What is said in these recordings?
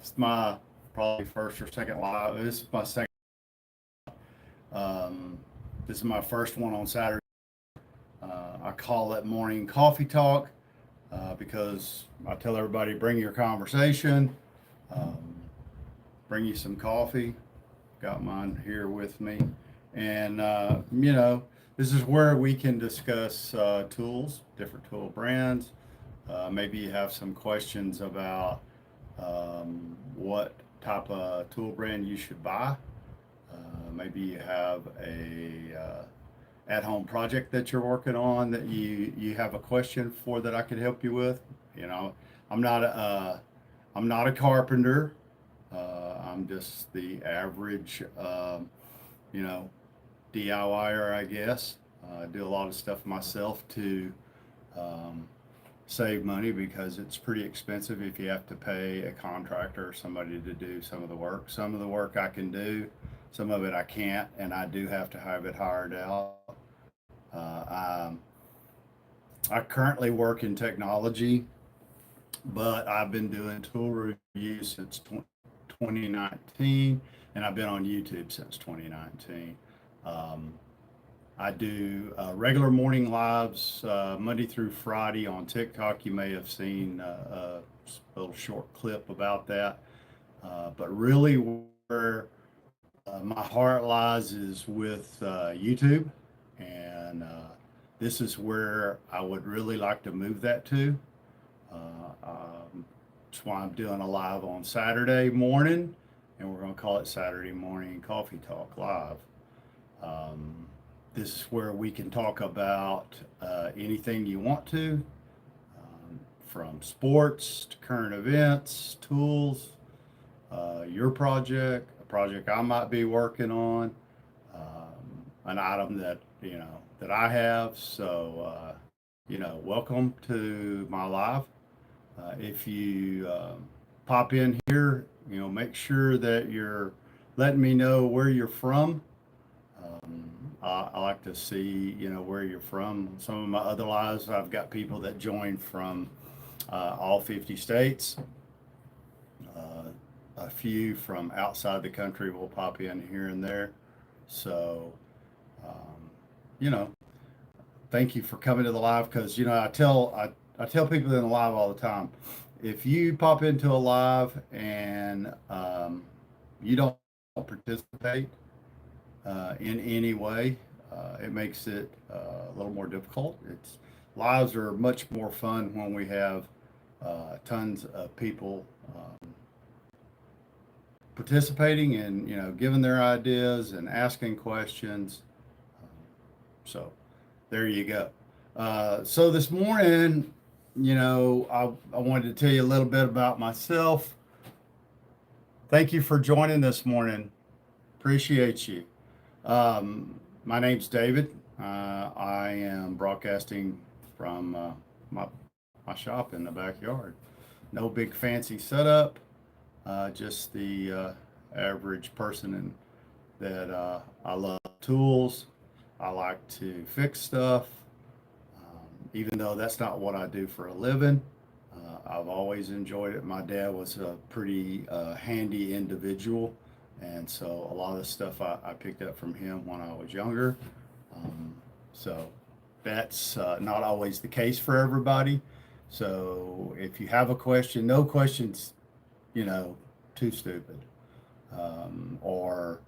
It's my probably first or second live. This is my second. Um, this is my first one on Saturday. I call it morning coffee talk because I tell everybody bring your conversation, um, bring you some coffee. Got mine here with me, and this is where we can discuss tools, different tool brands. Maybe you have some questions about what type of tool brand you should buy. Maybe you have a at-home project that you're working on that you have a question for that I could help you with. You know, I'm not a I'm not a carpenter. I'm just the average, you know, DIYer, I guess. I do a lot of stuff myself to um, save money because it's pretty expensive if you have to pay a contractor or somebody to do some of the work. Some of the work I can do, some of it I can't, and I do have to have it hired out. Uh, I currently work in technology, but I've been doing tool reviews since 2019, and I've been on YouTube since 2019. Um, I do regular morning lives Monday through Friday on TikTok. You may have seen a little short clip about that. But really, where my heart lies is with YouTube, and this is where I would really like to move that to. Uh, um, that's why I'm doing a live on Saturday morning, and we're going to call it Saturday Morning Coffee Talk Live. Um, this is where we can talk about anything you want to, from sports to current events, tools, your project, a project I might be working on, an item that that I have. So welcome to my live. If you pop in here, make sure that you're letting me know where you're from. I like to see, where you're from. Some of my other lives, I've got people that join from all 50 states. Uh, a few from outside the country will pop in here and there. So, um, you know, thank you for coming to the live because, I tell people in the live all the time, if you pop into a live and you don't participate in any way, it makes it a little more difficult. It's lives are much more fun when we have tons of people participating and giving their ideas and asking questions. So there you go. So this morning, I wanted to tell you a little bit about myself. Thank you for joining this morning. Appreciate you. My name's David. I am broadcasting from my shop in the backyard. No big fancy setup, just the average person that I love tools. I like to fix stuff, even though that's not what I do for a living. I've always enjoyed it. My dad was a pretty handy individual, and so a lot of the stuff I picked up from him when I was younger. So that's not always the case for everybody. So if you have a question, no questions, too stupid. Or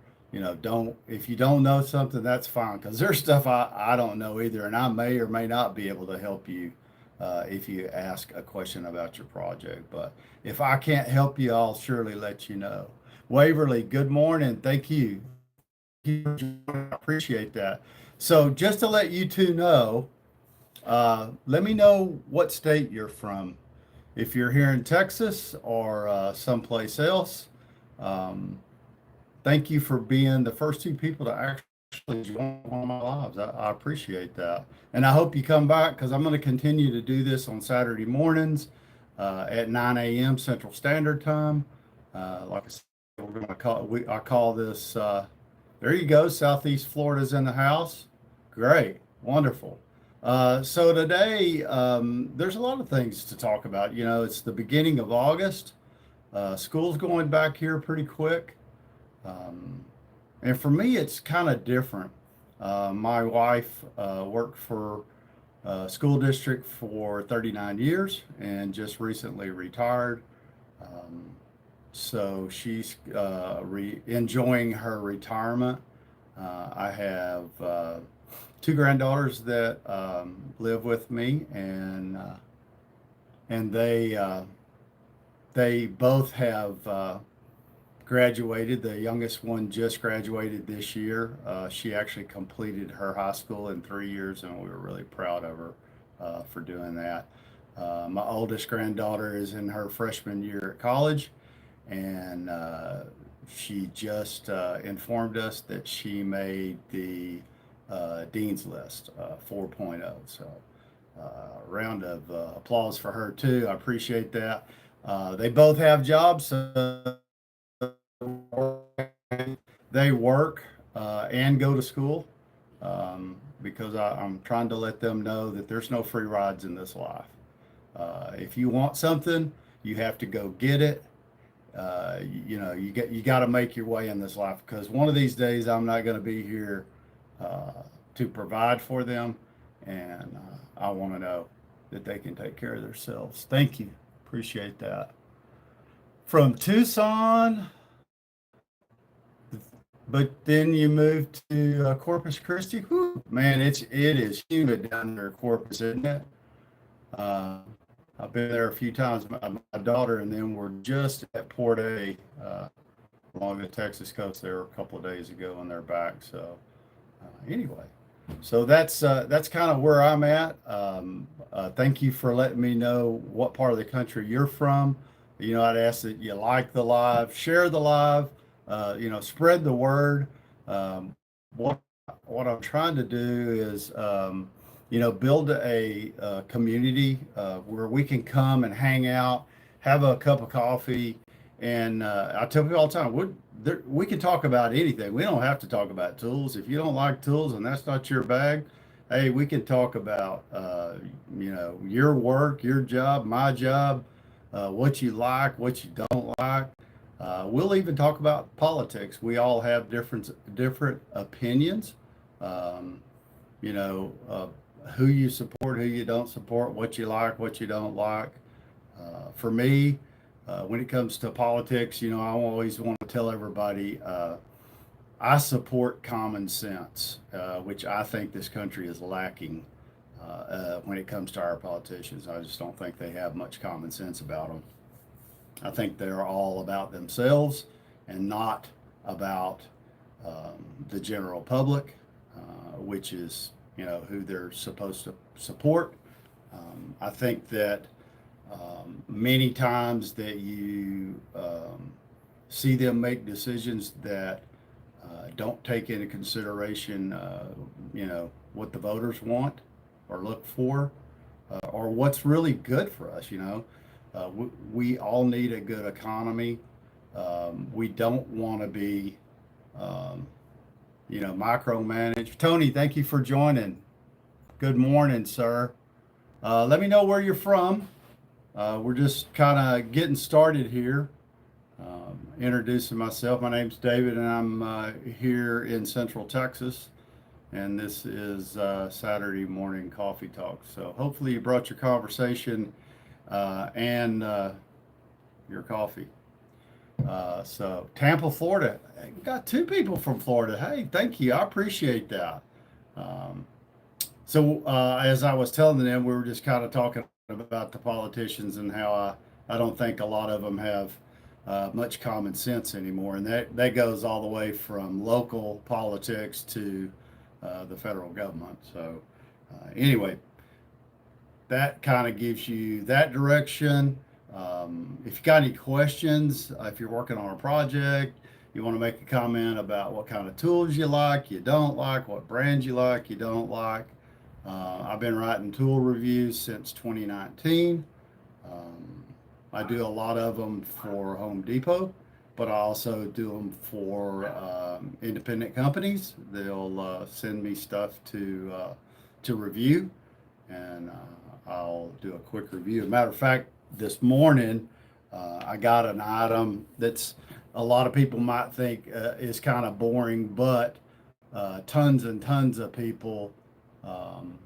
don't if you don't know something, that's fine because there's stuff I don't know either, and I may or may not be able to help you if you ask a question about your project. But if I can't help you, I'll surely let you know. Waverly, good morning. Thank you. I appreciate that. So just to let you two know, let me know what state you're from. If you're here in Texas or someplace else, um, thank you for being the first two people to actually join one of my lives. I appreciate that. And I hope you come back because I'm going to continue to do this on Saturday mornings at 9 a.m. Central Standard Time. Like I said, we're going to I call this, there you go, Southeast Florida's in the house. Great, wonderful. So today, there's a lot of things to talk about. It's the beginning of August. School's going back here pretty quick. Um, and for me, it's kind of different. My wife worked for a school district for 39 years and just recently retired. Um, so she's enjoying her retirement. I have two granddaughters that live with me, and they both have graduated. The youngest one just graduated this year. She actually completed her high school in 3 years, and we were really proud of her for doing that. My oldest granddaughter is in her freshman year at college, and she just informed us that she made the Dean's List 4.0. So, round of applause for her too. I appreciate that. They both have jobs, so they work and go to school because I'm trying to let them know that there's no free rides in this life. If you want something, you have to go get it. You got to make your way in this life because one of these days I'm not going to be here to provide for them, and I want to know that they can take care of themselves. Thank you. Appreciate that. From Tucson, but then you move to Corpus Christi. Whew, man, it is humid down there, Corpus, isn't it? Uh, I've been there a few times. My daughter and them were just at Port A along the Texas coast there a couple of days ago, and they're back. So anyway, so that's kind of where I'm at. Thank you for letting me know what part of the country you're from. I'd ask that you like the live, share the live, spread the word. Um, what what I'm trying to do is, build a community where we can come and hang out, have a cup of coffee, and I tell people all the time, we can talk about anything. We don't have to talk about tools. If you don't like tools and that's not your bag, hey, we can talk about your work, your job, my job, what you like, what you don't like. We'll even talk about politics. We all have different opinions. Um, you know, uh, who you support, who you don't support, what you like, what you don't like. For me, when it comes to politics, I always want to tell everybody I support common sense, which I think this country is lacking when it comes to our politicians. I just don't think they have much common sense about them. I think they're all about themselves and not about the general public, which is, who they're supposed to support. I think that many times that you see them make decisions that don't take into consideration, what the voters want or look for, or what's really good for us. We all need a good economy. We don't want to be, micromanaged. Tony, thank you for joining. Good morning, sir. Let me know where you're from. We're just kind of getting started here. Introducing myself. My name's David, and I'm here in Central Texas. And this is Saturday morning coffee talk. So hopefully you brought your conversation and your coffee. So Tampa, Florida. Got two people from Florida. Hey, thank you. I appreciate that. Um, as I was telling them, we were just kind of talking about the politicians and how I don't think a lot of them have much common sense anymore. And that goes all the way from local politics to the federal government. So anyway, that kind of gives you that direction. If you got any questions, if you're working on a project, you want to make a comment about what kind of tools you like, you don't like, what brands you like, you don't like. I've been writing tool reviews since 2019. I do a lot of them for Home Depot, but I also do them for independent companies. They'll send me stuff to review, and I'll do a quick review. Matter of fact, this morning I got an item that's a lot of people might think is kind of boring, but tons and tons of people um,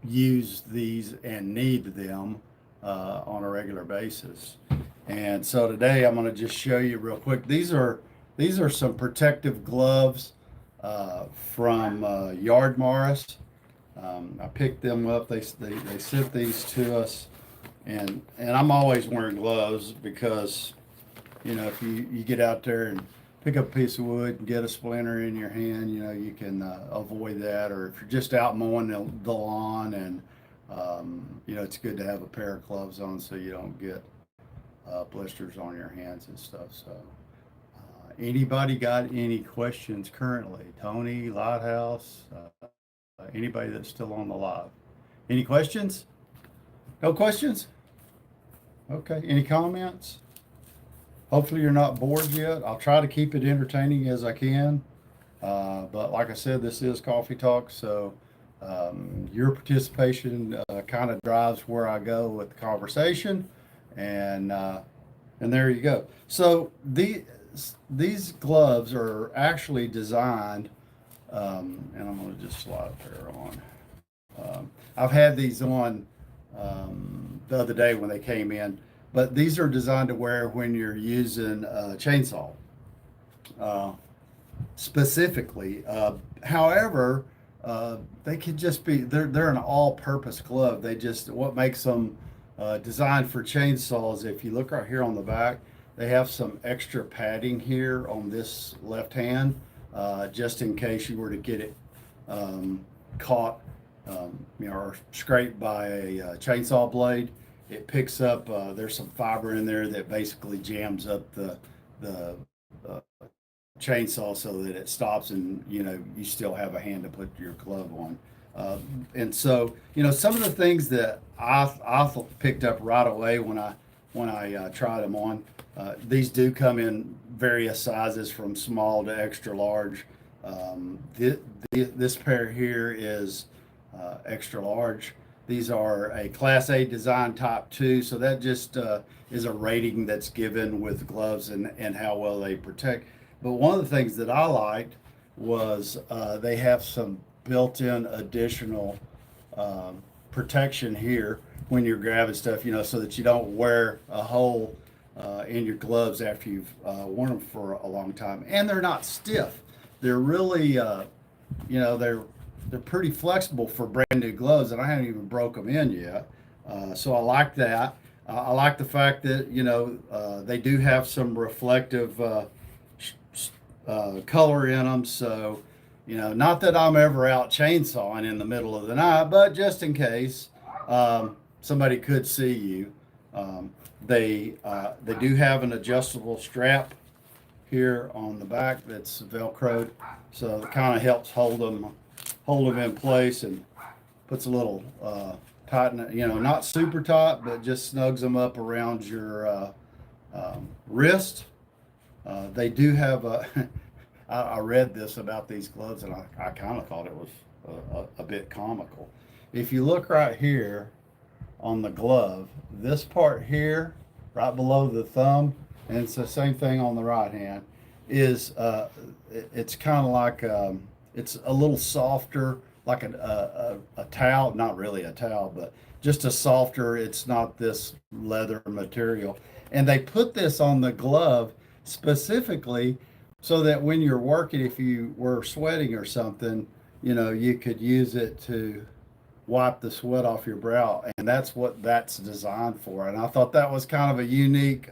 use these and need them on a regular basis. And so today I'm going to just show you real quick. These are some protective gloves from Yard Morris. I picked them up. They sent these to us, and I'm always wearing gloves because if you get out there and pick up a piece of wood and get a splinter in your hand, you can avoid that. Or if you're just out mowing the lawn, and it's good to have a pair of gloves on so you don't get blisters on your hands and stuff. So anybody got any questions currently? Tony, Lighthouse, anybody that's still on the live? Any questions? No questions? Okay. Any comments? Hopefully you're not bored yet. I'll try to keep it entertaining as I can. But like I said, this is Coffee Talk, so your participation kind of drives where I go with the conversation, and there you go. So these gloves are actually designed, and I'm going to just slide a pair on. I've had these on the other day when they came in, but these are designed to wear when you're using a chainsaw specifically. However, they could just be, they're an all-purpose glove. What makes them designed for chainsaws, if you look right here on the back, they have some extra padding here on this left hand, just in case you were to get it caught or scraped by a chainsaw blade. It picks up, there's some fiber in there that basically jams up the chainsaw so that it stops, and you still have a hand to put your glove on. And so some of the things that I picked up right away when I tried them on, these do come in various sizes from small to extra large. This pair here is extra large. These are a Class A design type 2, so that just is a rating that's given with gloves and how well they protect. But one of the things that I liked was they have some built-in additional protection here when you're grabbing stuff, so that you don't wear a hole in your gloves after you've worn them for a long time. And they're not stiff. They're really, they're pretty flexible for brand new gloves, and I haven't even broke them in yet. So I like that. I like the fact that, they do have some reflective color in them. So, not that I'm ever out chainsawing in the middle of the night, but just in case somebody could see you. They do have an adjustable strap here on the back that's Velcroed, so it kind of helps hold them in place and puts a little tighten, not super tight, but just snugs them up around your wrist. They do have I read this about these gloves, and I kind of thought it was a bit comical. If you look right here on the glove, this part here, right below the thumb, and it's the same thing on the right hand, is it's kind of like it's a little softer, like a towel, not really a towel, but just a softer, it's not this leather material. And they put this on the glove specifically so that when you're working, if you were sweating or something, you could use it to wipe the sweat off your brow. And that's what that's designed for. And I thought that was kind of a unique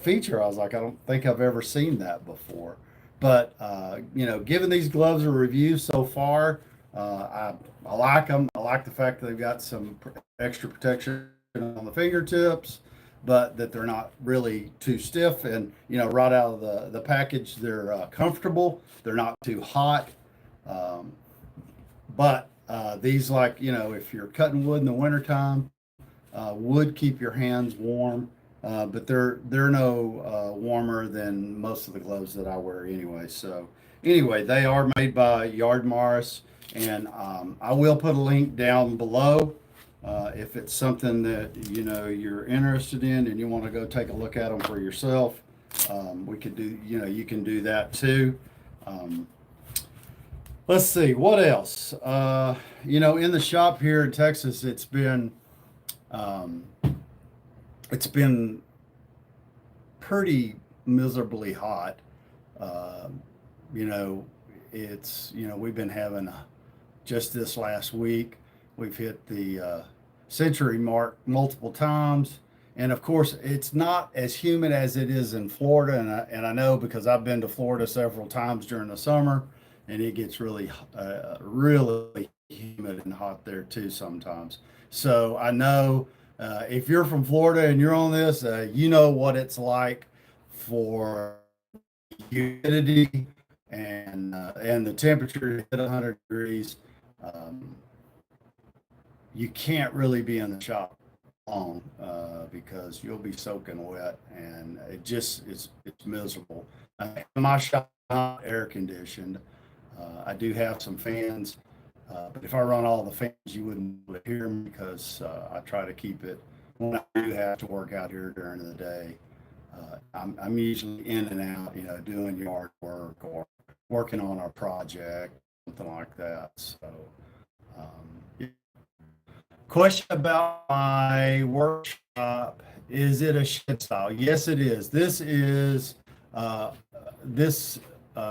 feature. I was like, I don't think I've ever seen that before. But, given these gloves a review so far, I like them. I like the fact that they've got some extra protection on the fingertips, but that they're not really too stiff. And, right out of the package, they're comfortable. They're not too hot. But these, if you're cutting wood in the wintertime, would keep your hands warm. But they're no warmer than most of the gloves that I wear anyway. So anyway, they are made by Yard Morris, and I will put a link down below If it's something that you're interested in and you want to go take a look at them for yourself, we could do. You can do that too. Um, let's see what else. In the shop here in Texas, um, it's been pretty miserably hot. Um, you know, we've been having just this last week, we've hit the century mark multiple times. And of course, it's not as humid as it is in Florida. And I know because I've been to Florida several times during the summer, and it gets really humid and hot there too sometimes. So I know if you're from Florida and you're on this, you know what it's like for humidity and the temperature hit 100 degrees. Um, you can't really be in the shop long because you'll be soaking wet, and it's miserable. My shop is not air conditioned. I do have some fans, but if I run all the fans, you wouldn't be able to hear me because I try to keep it when I do have to work out here during the day. I'm usually in and out, doing yard work or working on our project, something like that. So, yeah. Question about my workshop. Is it a shed style? Yes, it is. Uh, this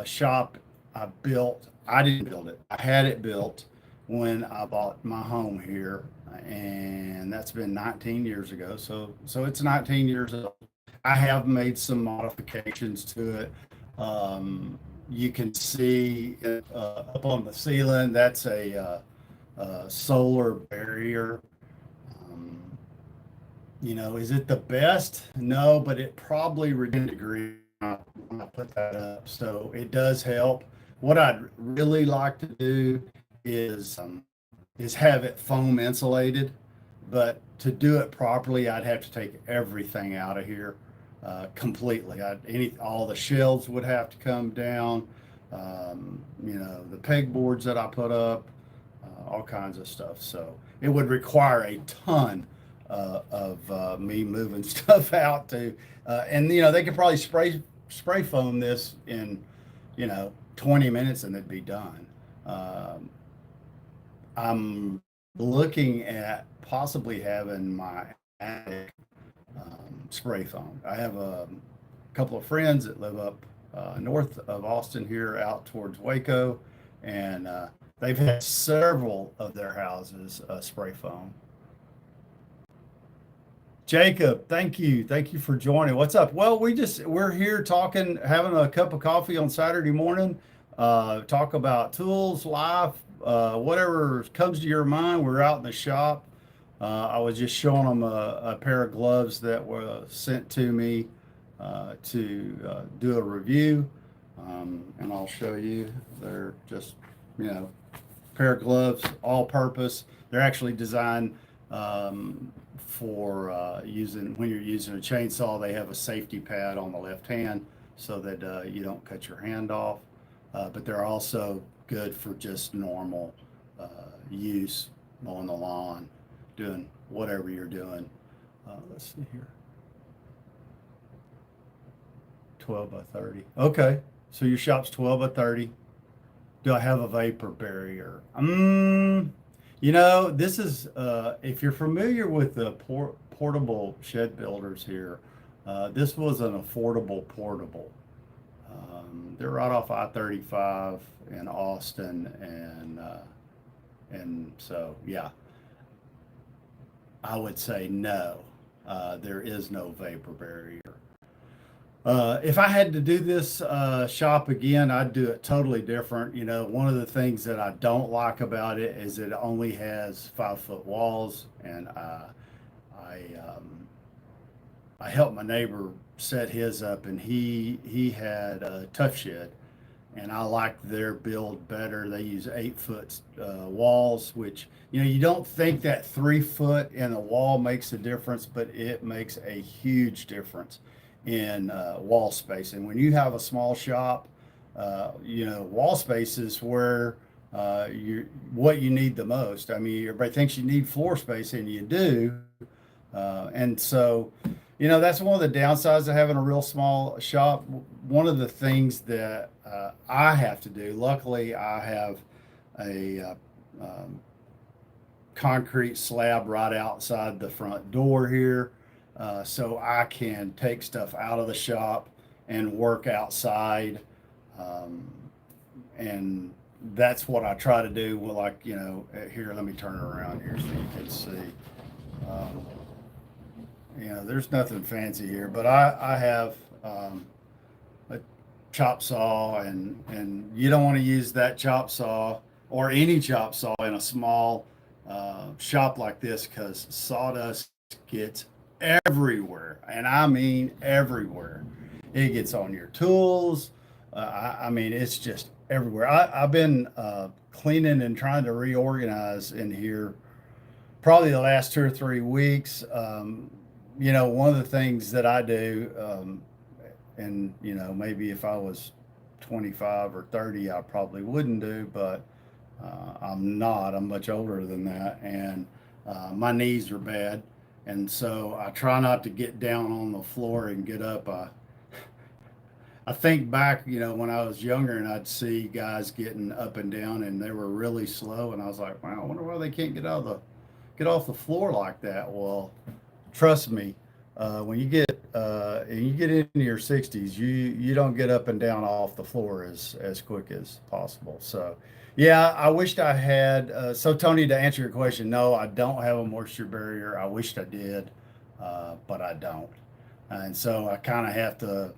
shop I built. I didn't build it. I had it built when I bought my home here, and that's been 19 years ago. So it's 19 years old. I have made some modifications to it. You can see up on the ceiling, that's a solar barrier. Um, is it the best? No, but it probably reduced degree when I put that up. So it does help. What I'd really like to do is um, is have it foam insulated, but to do it properly, I'd have to take everything out of here completely. All the shelves would have to come down. The pegboards that I put up, all kinds of stuff. So it would require a ton of me moving stuff out and they could probably spray foam this in 20 minutes and it'd be done. Um, I'm looking at possibly having my attic spray foam. I have a couple of friends that live up north of Austin here out towards Waco, and they've had several of their houses spray foam. Jacob, thank you. Thank you for joining. What's up? Well, we're here talking, having a cup of coffee on Saturday morning, talk about tools, life, whatever comes to your mind. We're out in the shop. I was just showing them a pair of gloves that were sent to me to do a review. And I'll show you. They're just, you know, pair of gloves, all purpose. They're actually designed for using when you're using a chainsaw. They have a safety pad on the left hand so that you don't cut your hand off. But they're also good for just normal use, mowing the lawn, doing whatever you're doing. Let's see here. 12 by 30. Okay. So your shop's 12 by 30. Do I have a vapor barrier? This is, if you're familiar with the portable shed builders here, this was an affordable portable. They're right off I-35 in Austin, and so yeah, I would say no. There is no vapor barrier. If I had to do this shop again, I'd do it totally different. One of the things that I don't like about it is it only has 5-foot walls, and I I helped my neighbor set his up, and he had a tough shed, and I liked their build better. They use 8-foot walls, which you don't think that 3 foot in a wall makes a difference, but it makes a huge difference in wall space. And when you have a small shop, wall space is where what you need the most. I mean, everybody thinks you need floor space, and you do. And so, that's one of the downsides of having a real small shop. One of the things that I have to do, luckily, I have a concrete slab right outside the front door here. So I can take stuff out of the shop and work outside. Um, and that's what I try to do. Well, like, here, let me turn it around here so you can see. Um, there's nothing fancy here, but I have a chop saw, and you don't want to use that chop saw or any chop saw in a small shop like this, because sawdust gets everywhere, and I mean everywhere. It gets on your tools. I mean, it's just everywhere. I've been cleaning and trying to reorganize in here probably the last 2 or 3 weeks. One of the things that I do, and maybe if I was 25 or 30, I probably wouldn't do, but I'm not. I'm much older than that, and my knees are bad, and so I try not to get down on the floor and get up. I think back, when I was younger, and I'd see guys getting up and down, and they were really slow, and I was like, wow, I wonder why they can't get off the floor like that. Well, trust me, when you get into your 60s, you don't get up and down off the floor as quick as possible. So, yeah, I wished I had. So, Tony, to answer your question, no, I don't have a moisture barrier. I wished I did, but I don't. And so I kind of have to,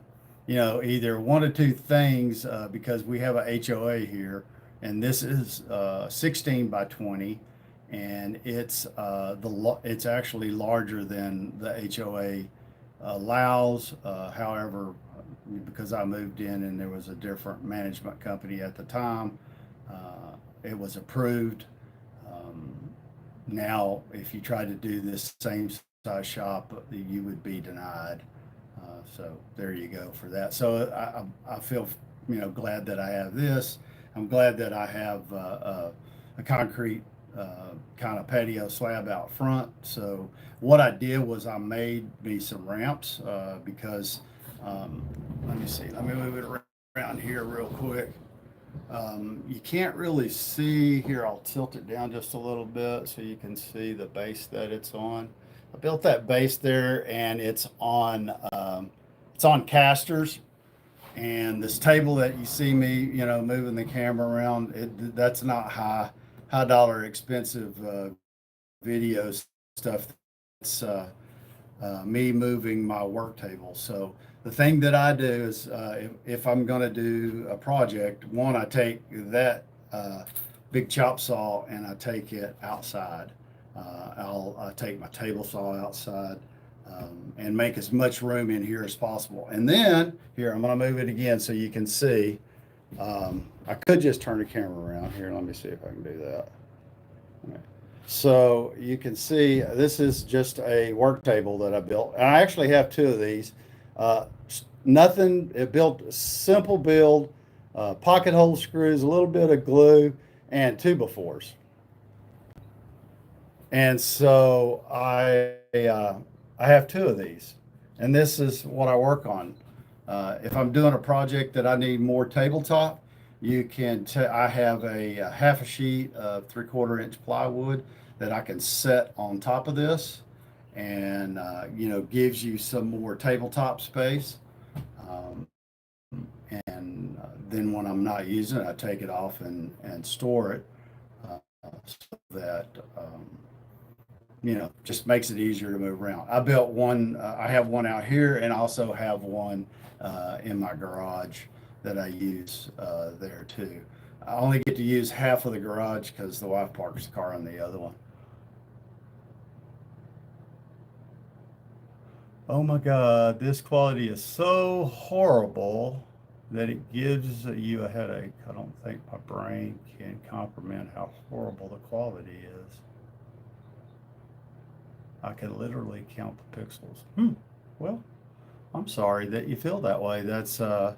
either one of two things, because we have a HOA here, and this is 16 by 20, and it's actually larger than the HOA allows. However, because I moved in and there was a different management company at the time, it was approved. Now, if you try to do this same size shop, you would be denied. So there you go for that. So I feel, glad that I have this. I'm glad that I have a concrete kind of patio slab out front. So what I did was I made me some ramps, because let me see. Let me move it around here real quick. You can't really see here. I'll tilt it down just a little bit so you can see the base that it's on. I built that base there, and it's on casters. And this table that you see me, moving the camera around, that's not high dollar expensive video stuff. It's me moving my work table. So the thing that I do is, if I'm going to do a project, one, I take that big chop saw and I take it outside. I take my table saw outside, and make as much room in here as possible. And then here, I'm going to move it again so you can see. I could just turn the camera around here. Let me see if I can do that. Okay. So you can see this is just a work table that I built. And I actually have two of these. Nothing, it built a simple build, pocket hole screws, a little bit of glue, and 2x4s. And so I have two of these, and this is what I work on. If I'm doing a project that I need more tabletop, I have a half a sheet of 3/4 inch plywood that I can set on top of this, and gives you some more tabletop space. Um, and then when I'm not using it, I take it off and store it, so that just makes it easier to move around. I built one. I have one out here, and also have one in my garage that I use there too. I only get to use half of the garage because the wife parks the car on the other one. Oh my God, this quality is so horrible that it gives you a headache. I don't think my brain can comprehend how horrible the quality is. I can literally count the pixels. Well, I'm sorry that you feel that way. That's I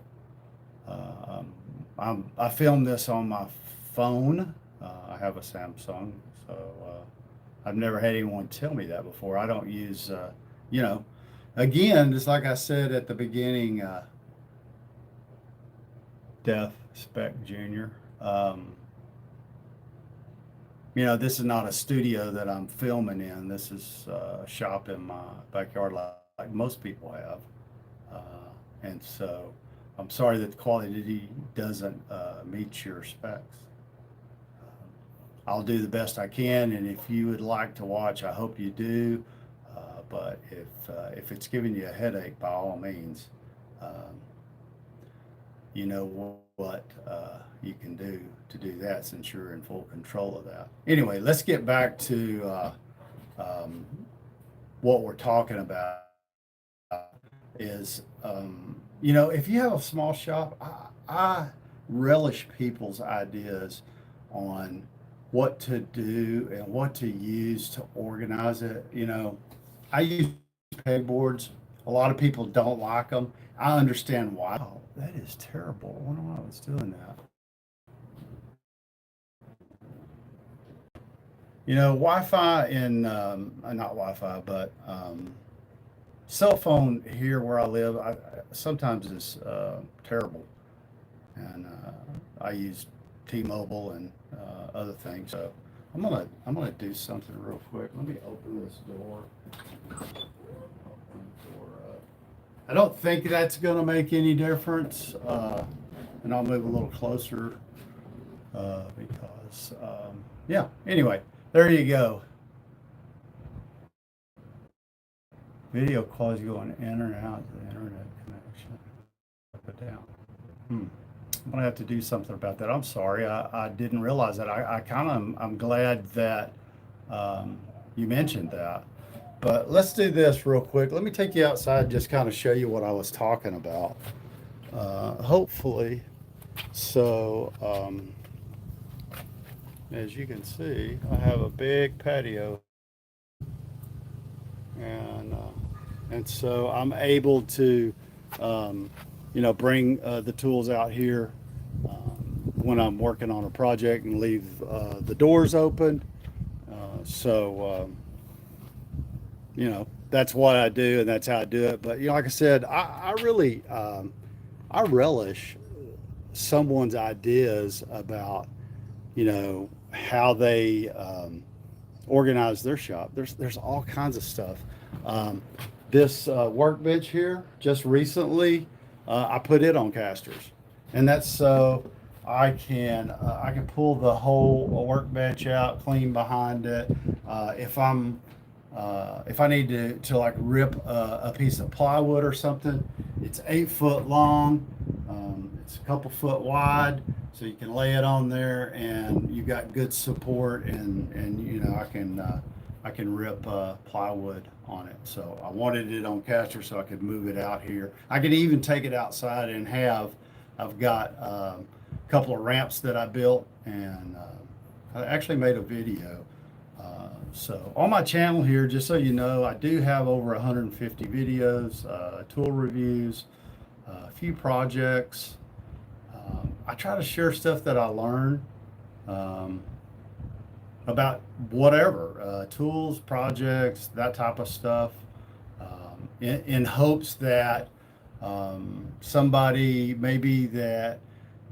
filmed this on my phone. I have a Samsung, so I've never had anyone tell me that before. I don't use, you know, again, just like I said at the beginning, Death Spec Jr. Um, this is not a studio that I'm filming in. This is a shop in my backyard, like most people have. And so I'm sorry that the quality doesn't meet your specs. I'll do the best I can, and if you would like to watch, I hope you do. But if it's giving you a headache, by all means, you know what you can do to do that, since you're in full control of that. Anyway, let's get back to what we're talking about. Is if you have a small shop, I relish people's ideas on what to do and what to use to organize it. I use pegboards. A lot of people don't like them. I understand why. Oh, that is terrible. I wonder why I was doing that. Wi-Fi in not Wi-Fi, but cell phone here where I live, sometimes is terrible, and I use T-Mobile and other things. So I'm gonna do something real quick. Let me open this door. I don't think that's gonna make any difference, and I'll move a little closer because yeah. Anyway, there you go. Video calls going in and out of the internet connection. Up and down. I'm gonna have to do something about that. I'm sorry, I didn't realize that. I'm glad that you mentioned that. But let's do this real quick. Let me take you outside and just kind of show you what I was talking about. Hopefully, so as you can see, I have a big patio, and so I'm able to bring the tools out here when I'm working on a project and leave the doors open. That's what I do, and that's how I do it. But like I said, I really I relish someone's ideas about how they organize their shop. There's all kinds of stuff. This workbench here, just recently, I put it on casters, and that's so I can pull the whole workbench out, clean behind it. If I need to like rip a piece of plywood or something, it's 8 foot long. It's a couple foot wide, so you can lay it on there, and you got good support, and I can rip plywood on it. So I wanted it on caster so I could move it out here. I can even take it outside and I've got a couple of ramps that I built, and I actually made a video. So on my channel here, just so you know, I do have over 150 videos, tool reviews, a few projects. I try to share stuff that I learn about whatever, tools, projects, that type of stuff, in hopes that somebody maybe that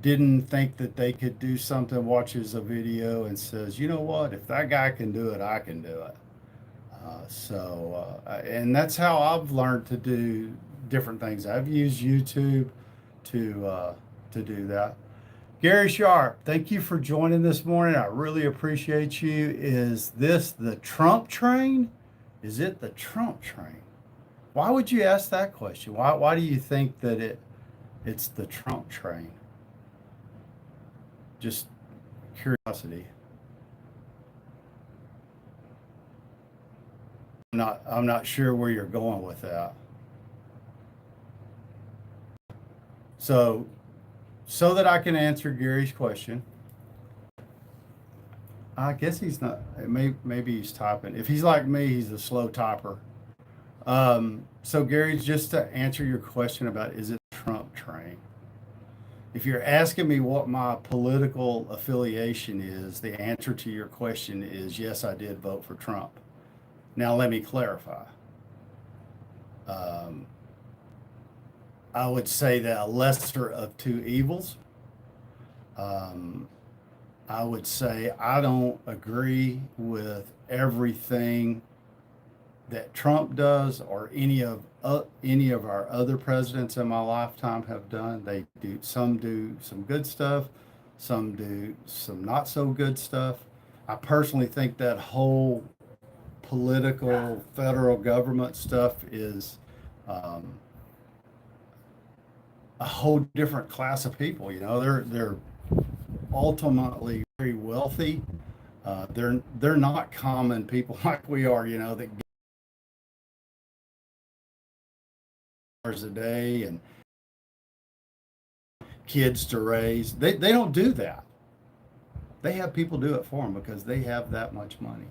didn't think that they could do something watches a video and says, you know what, if that guy can do it, I can do it. And that's how I've learned to do different things. I've used YouTube to do that. Gary Sharp, thank you for joining this morning. I really appreciate you. Is this the Trump train? Is it the Trump train? Why would you ask that question? Why do you think that it's the Trump train? Just curiosity. I'm not sure where you're going with that. So that I can answer Gary's question, I guess he's not. Maybe he's typing. If he's like me, he's a slow typer. So Gary, just to answer your question about is it Trump train? if you're asking me what my political affiliation is, the answer to your question is yes, I did vote for Trump. Now, let me clarify. Um, I would say that a lesser of two evils. Um, I would say I don't agree with everything that Trump does or any of our other presidents in my lifetime have done. Do some good stuff, some do some not so good stuff. I personally think that whole political federal government stuff is um, a whole different class of people. They're ultimately very wealthy. They're not common people like we are. That get hours a day and kids to raise. They don't do that. They have people do it for them because they have that much money.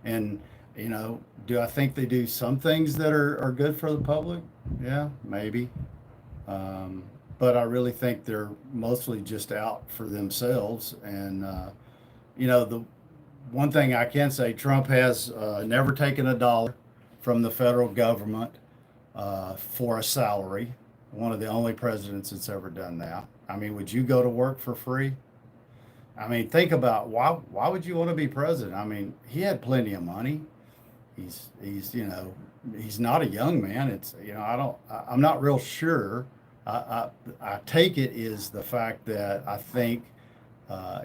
And do I think they do some things that are good for the public? Yeah, maybe. Um, but I really think they're mostly just out for themselves. And the one thing I can say, Trump has never taken a dollar from the federal government for a salary. One of the only presidents that's ever done that. I mean, would you go to work for free? I mean, think about why would you want to be president? I mean, he had plenty of money. He's not a young man. I'm not real sure. I take it is the fact that I think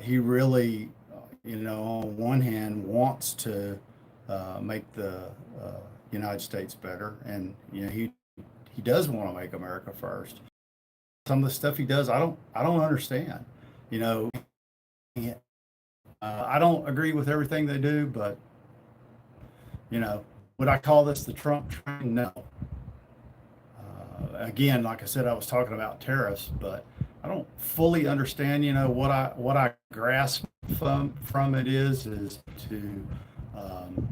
he really, on one hand wants to make the United States better, and he does want to make America first. Some of the stuff he does, I don't understand. You know, I don't agree with everything they do, but would I call this the Trump train? No. Again, like I said, I was talking about tariffs, but I don't fully understand. What I grasp from it is to um,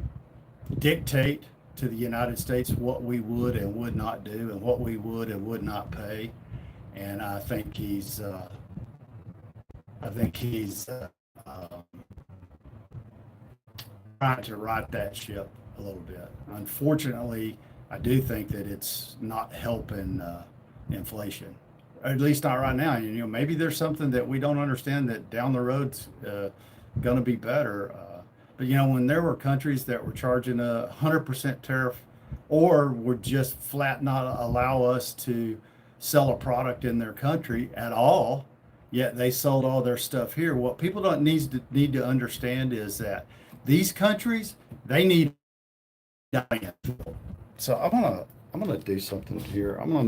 dictate to the United States what we would and would not do, and what we would and would not pay. And I think he's um, trying to right that ship a little bit. Unfortunately, I do think that it's not helping inflation, at least not right now. Maybe there's something that we don't understand that down the road's going to be better. But when there were countries that were charging 100% tariff, or would just flat not allow us to sell a product in their country at all, yet they sold all their stuff here. What people don't need to understand is that these countries, they need giant. So I'm gonna do something here. I'm gonna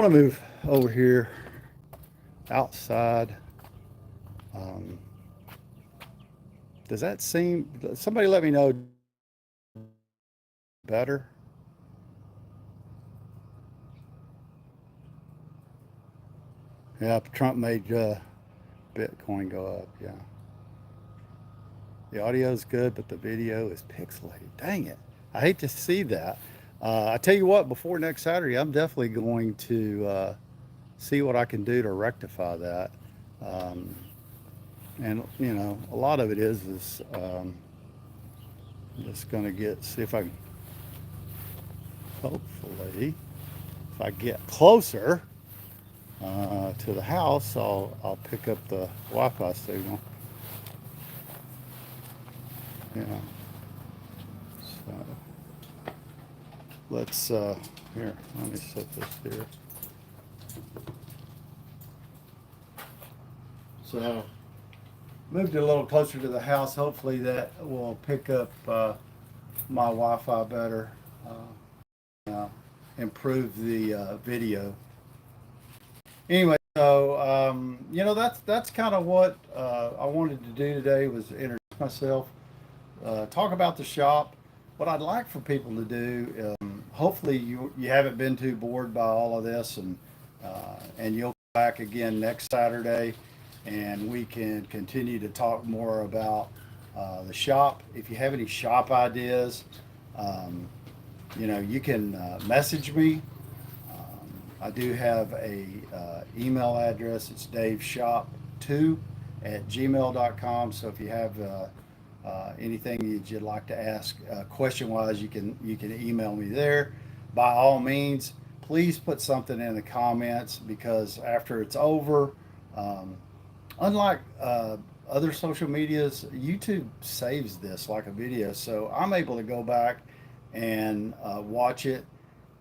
move over here outside. Um, does that seem? Somebody let me know better. Yeah, Trump made Bitcoin go up. Yeah, the audio is good, but the video is pixelated. Dang it! I hate to see that. I tell you what, before next Saturday, I'm definitely going to see what I can do to rectify that. Um, and a lot of it is just going to see if I can, hopefully, if I get closer to the house, I'll pick up the Wi-Fi signal. Yeah. So let's here. Let me set this here. So moved it a little closer to the house. Hopefully that will pick up my Wi-Fi better, improve the video. Anyway, so that's kind of what I wanted to do today, was introduce myself, talk about the shop. What I'd like for people to do, hopefully you haven't been too bored by all of this, and you'll come back again next Saturday, and we can continue to talk more about the shop. If you have any shop ideas, you can message me. I do have a email address. It's daveshop2@gmail.com. So if you have anything that you'd like to ask question-wise, you can email me there. By all means, please put something in the comments, because after it's over, um, unlike other social medias, YouTube saves this like a video, so I'm able to go back and watch it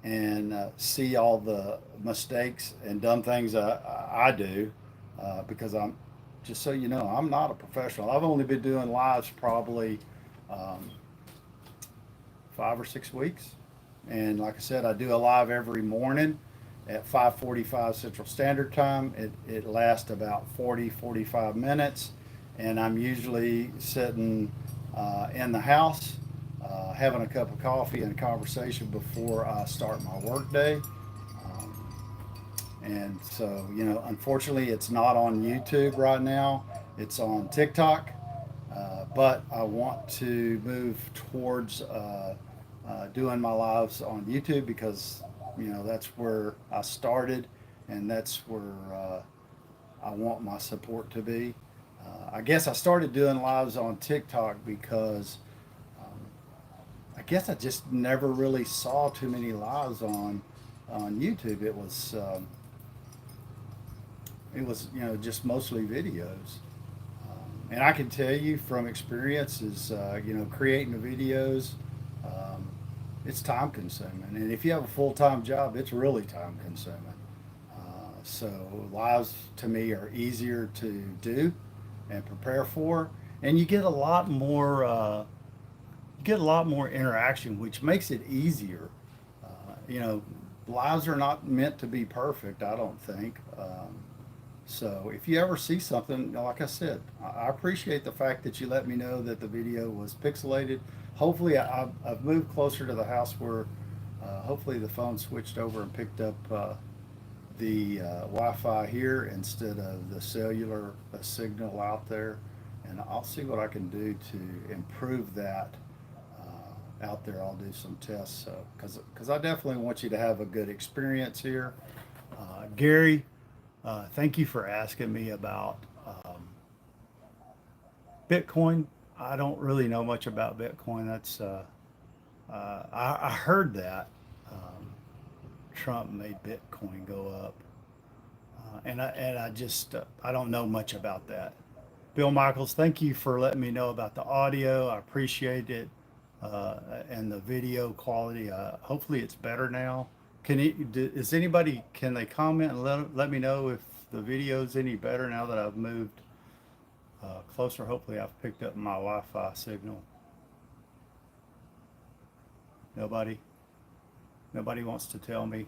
and see all the mistakes and dumb things I do, because I'm just so you know, I'm not a professional. I've only been doing lives probably um, 5 or 6 weeks, and like I said, I do a live every morning at 5:45 Central Standard Time. It lasts about 40-45 minutes, and I'm usually sitting in the house having a cup of coffee and a conversation before I start my workday. And so, unfortunately, it's not on YouTube right now. It's on TikTok. But I want to move towards doing my lives on YouTube, because, that's where I started, and that's where I want my support to be. I guess I started doing lives on TikTok because I guess I just never really saw too many lives on YouTube. It was just mostly videos. And I can tell you from experience is creating the videos, um, it's time consuming, and if you have a full-time job, it's really time consuming. So lives to me are easier to do and prepare for, and you get a lot more interaction, which makes it easier. You know, lives are not meant to be perfect, I don't think. So if you ever see something, like I said, I appreciate the fact that you let me know that the video was pixelated. Hopefully, I've moved closer to the house where hopefully the phone switched over and picked up the Wi-Fi here instead of the cellular signal out there. And I'll see what I can do to improve that out there. I'll do some tests, so because I definitely want you to have a good experience here. Gary, thank you for asking me about Bitcoin. I don't really know much about Bitcoin. I heard that Trump made Bitcoin go up, and I just I don't know much about that. Bill Michaels, thank you for letting me know about the audio. I appreciate it, and the video quality. Hopefully, it's better now. Is anybody? Can they comment and let me know if the video's any better now that I've moved closer? Hopefully, I've picked up my Wi-Fi signal. Nobody. Nobody wants to tell me.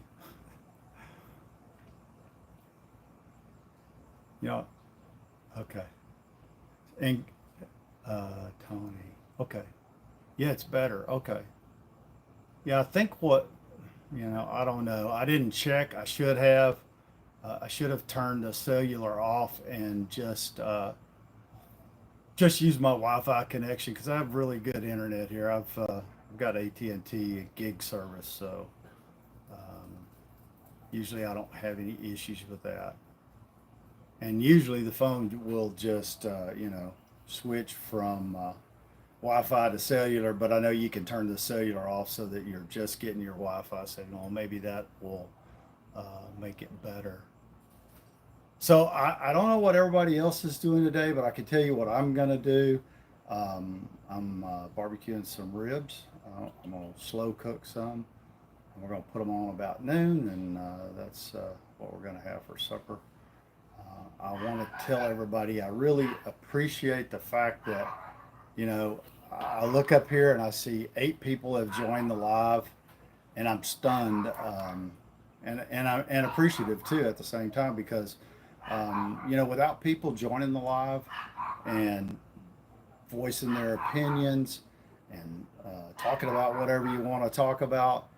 You know. Okay. And Tony. Okay. Yeah, it's better. Okay. Yeah, I think I don't know. I didn't check. I should have. I should have turned the cellular off and just use my Wi-Fi connection, because I have really good internet here. I've got AT&T gig service, so um, usually I don't have any issues with that. And usually the phone will just switch from Wi-Fi to cellular, but I know you can turn the cellular off so that you're just getting your Wi-Fi signal. Maybe that will make it better. So I don't know what everybody else is doing today, but I can tell you what I'm gonna do. I'm barbecuing some ribs. I'm gonna slow cook some. And we're gonna put them on about noon, and that's what we're gonna have for supper. I want to tell everybody I really appreciate the fact that, I look up here and I see 8 people have joined the live, and I'm stunned, and appreciative too at the same time, because without people joining the live and voicing their opinions and talking about whatever you want to talk about,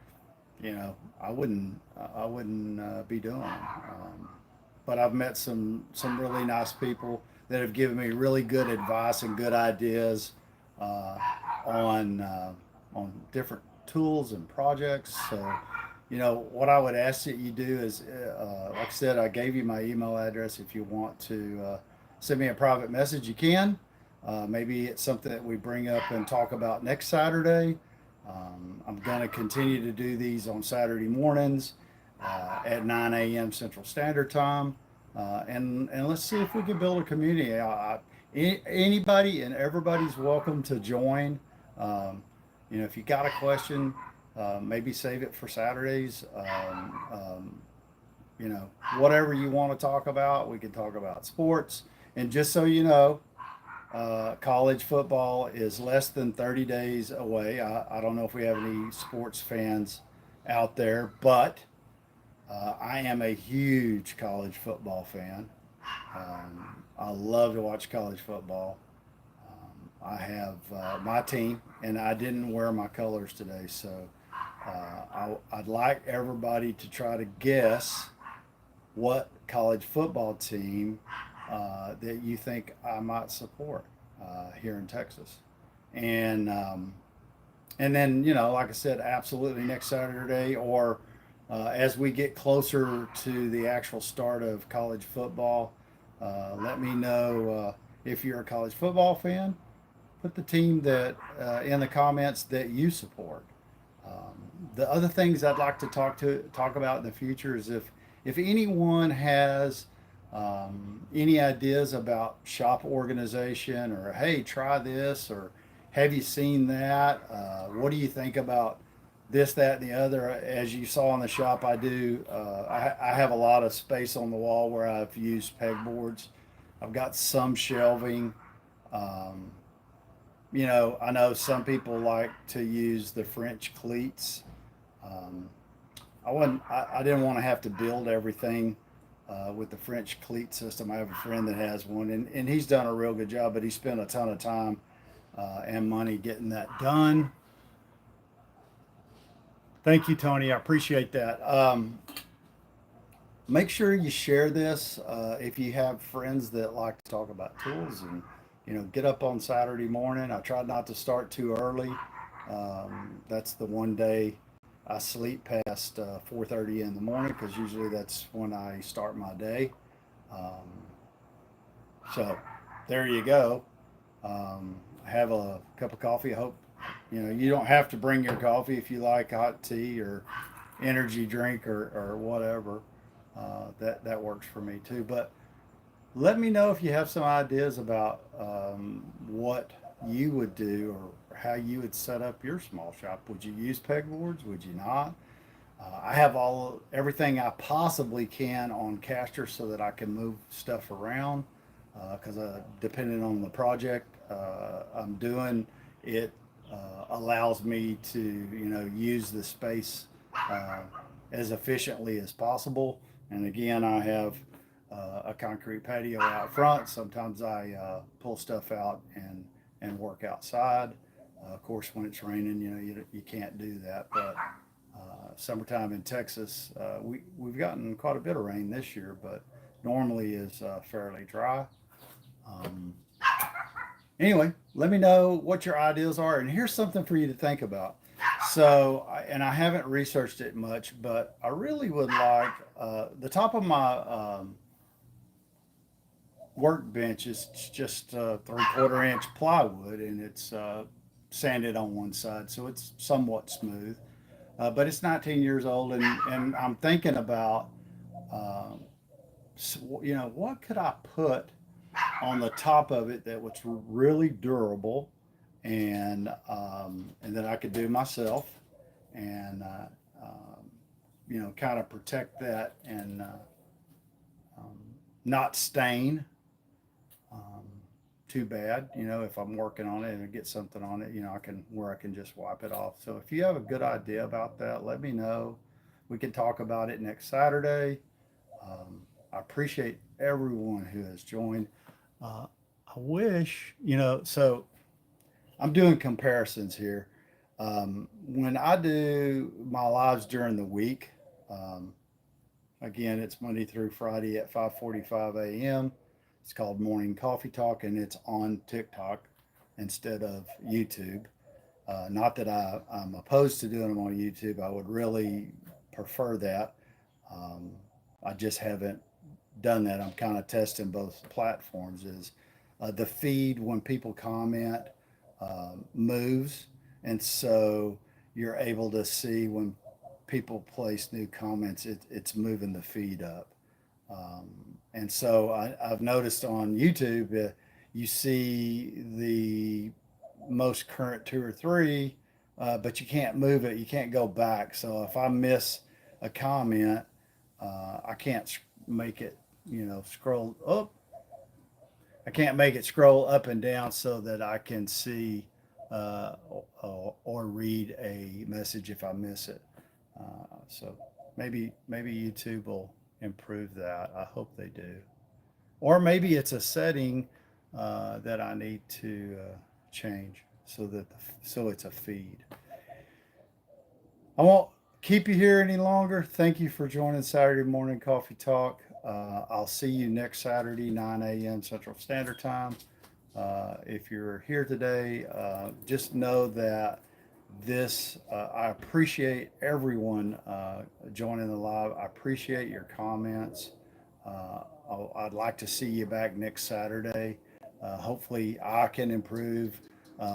I wouldn't be doing it. But I've met some really nice people that have given me really good advice and good ideas uh, on different tools and projects. So What I would ask that you do is, like I said, I gave you my email address. If you want to send me a private message, you can. Maybe it's something that we bring up and talk about next Saturday. I'm going to continue to do these on Saturday mornings at 9 a.m. Central Standard Time. And let's see if we can build a community. Anybody and everybody's welcome to join. Um, if you got a question, maybe save it for Saturdays. Whatever you want to talk about, we can talk about sports. And just so you know, college football is less than 30 days away. I don't know if we have any sports fans out there, but I am a huge college football fan. I love to watch college football. I have my team, and I didn't wear my colors today, so I'd like everybody to try to guess what college football team that you think I might support here in Texas. And and then, like I said, absolutely next Saturday, or as we get closer to the actual start of college football, let me know if you're a college football fan. Put the team that in the comments that you support. The other things I'd like to talk about in the future is if anyone has any ideas about shop organization, or hey, try this, or have you seen that? What do you think about this, that, and the other? As you saw in the shop, I have a lot of space on the wall where I've used pegboards. I've got some shelving. Um, I know some people like to use the French cleats. Um, I didn't want to have to build everything with the French cleat system. I have a friend that has one, and he's done a real good job, but he spent a ton of time and money getting that done. Thank you, Tony. I appreciate that. Make sure you share this if you have friends that like to talk about tools, and get up on Saturday morning. I try not to start too early. That's the one day I sleep past 4:30 in the morning, because usually that's when I start my day. Um, so there you go. Have a cup of coffee. I hope you don't have to bring your coffee if you like hot tea or energy drink, or whatever. That works for me too. But let me know if you have some ideas about what you would do, or how you would set up your small shop. Would you use pegboards? Would you not? I have everything I possibly can on casters so that I can move stuff around. Because depending on the project I'm doing, it allows me to use the space uh, as efficiently as possible. And again, I have a concrete patio out front. Sometimes I pull stuff out and work outside. Of course, when it's raining, you can't do that. But summertime in Texas, we've gotten quite a bit of rain this year, but normally is fairly dry. Um, anyway, let me know what your ideas are, and here's something for you to think about. So, and I haven't researched it much, but I really would like the top of my workbench is just 3/4 inch plywood, and it's sanded on one side, so it's somewhat smooth. But it's 19 years old, and I'm thinking about, um, what could I put on the top of it that was really durable, and that I could do myself, and kind of protect that, and um, not stain um, too bad. If I'm working on it and I get something on it, I can just wipe it off. So if you have a good idea about that, let me know. We can talk about it next Saturday. I appreciate everyone who has joined. I wish, so I'm doing comparisons here. When I do my lives during the week, um, again, it's Monday through Friday at 5:45 a.m. It's called Morning Coffee Talk, and it's on TikTok instead of YouTube. Not that I'm opposed to doing them on YouTube. I would really prefer that. I just haven't done that. I'm kind of testing both platforms. Is the feed when people comment moves, and so you're able to see when people place new comments, it's moving the feed up. And so I've noticed on YouTube, you see the most current two or three, but you can't move it. You can't go back. So if I miss a comment, I can't make it, scroll up. I can't make it scroll up and down so that I can see or read a message if I miss it. So maybe YouTube will improve that. I hope they do. Or maybe it's a setting that I need to change so it's a feed. I won't keep you here any longer. Thank you for joining Saturday Morning Coffee Talk. I'll see you next Saturday, 9 a.m. Central Standard Time. If you're here today, just know that I appreciate everyone joining the live. I appreciate your comments. I'd like to see you back next Saturday. Hopefully, I can improve.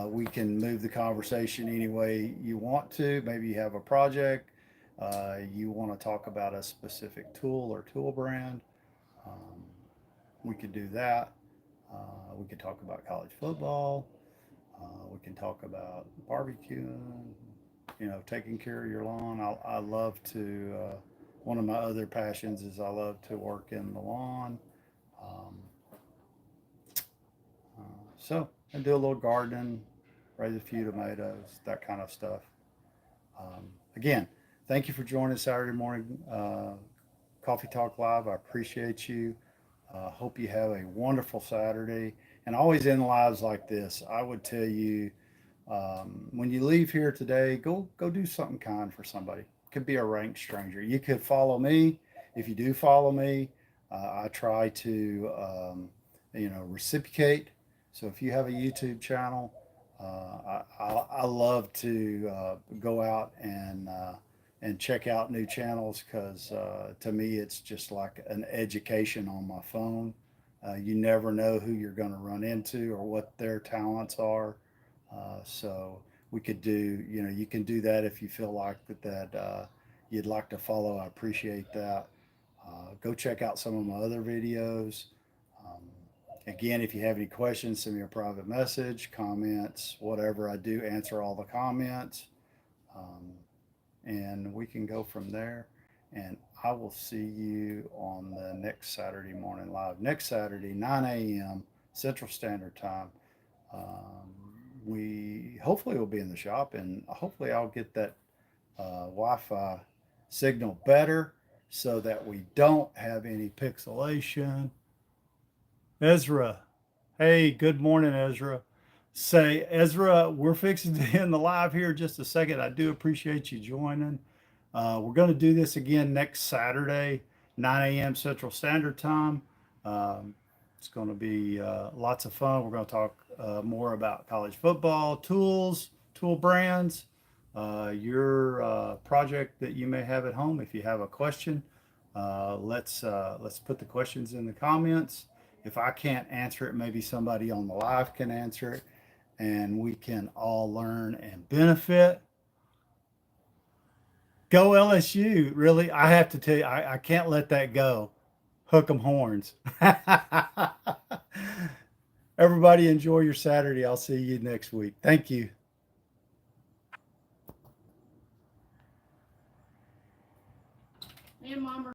We can move the conversation any way you want to. Maybe you have a project, you want to talk about a specific tool or tool brand. Um, we could do that. We could talk about college football. We can talk about barbecuing, taking care of your lawn. I love to, one of my other passions is I love to work in the lawn. Um, so I do a little gardening, raise a few tomatoes, that kind of stuff. Again, thank you for joining Saturday morning Coffee Talk Live. I appreciate you. Hope you have a wonderful Saturday. And always in lives like this, I would tell you when you leave here today, go do something kind for somebody. It could be a rank stranger. You could follow me. If you do follow me, I try to reciprocate. So if you have a YouTube channel, I love to go out and check out new channels because to me it's just like an education on my phone. You never know who you're going to run into or what their talents are. So we could do, you can do that if you feel like that you'd like to follow. I appreciate that. Go check out some of my other videos. Um, Again, if you have any questions, send me a private message, comments, whatever. I do answer all the comments. Um, and we can go from there. And I will see you on the next Saturday morning live. Next Saturday, 9 a.m. Central Standard Time. We hopefully will be in the shop, and hopefully I'll get that Wi-Fi signal better so that we don't have any pixelation. Ezra, hey, good morning, Ezra. Say, Ezra, we're fixing to end the live here in just a second. I do appreciate you joining. We're going to do this again next Saturday, 9 a.m. Central Standard Time. Um, it's going to be lots of fun. We're going to talk more about college football, tools, tool brands, your project that you may have at home. If you have a question, let's put the questions in the comments. If I can't answer it, maybe somebody on the live can answer it, and we can all learn and benefit. Go LSU. Really, I have to tell you, I can't let that go. Hook 'em horns. Everybody enjoy your Saturday. I'll see you next week. Thank you. Me and Mom are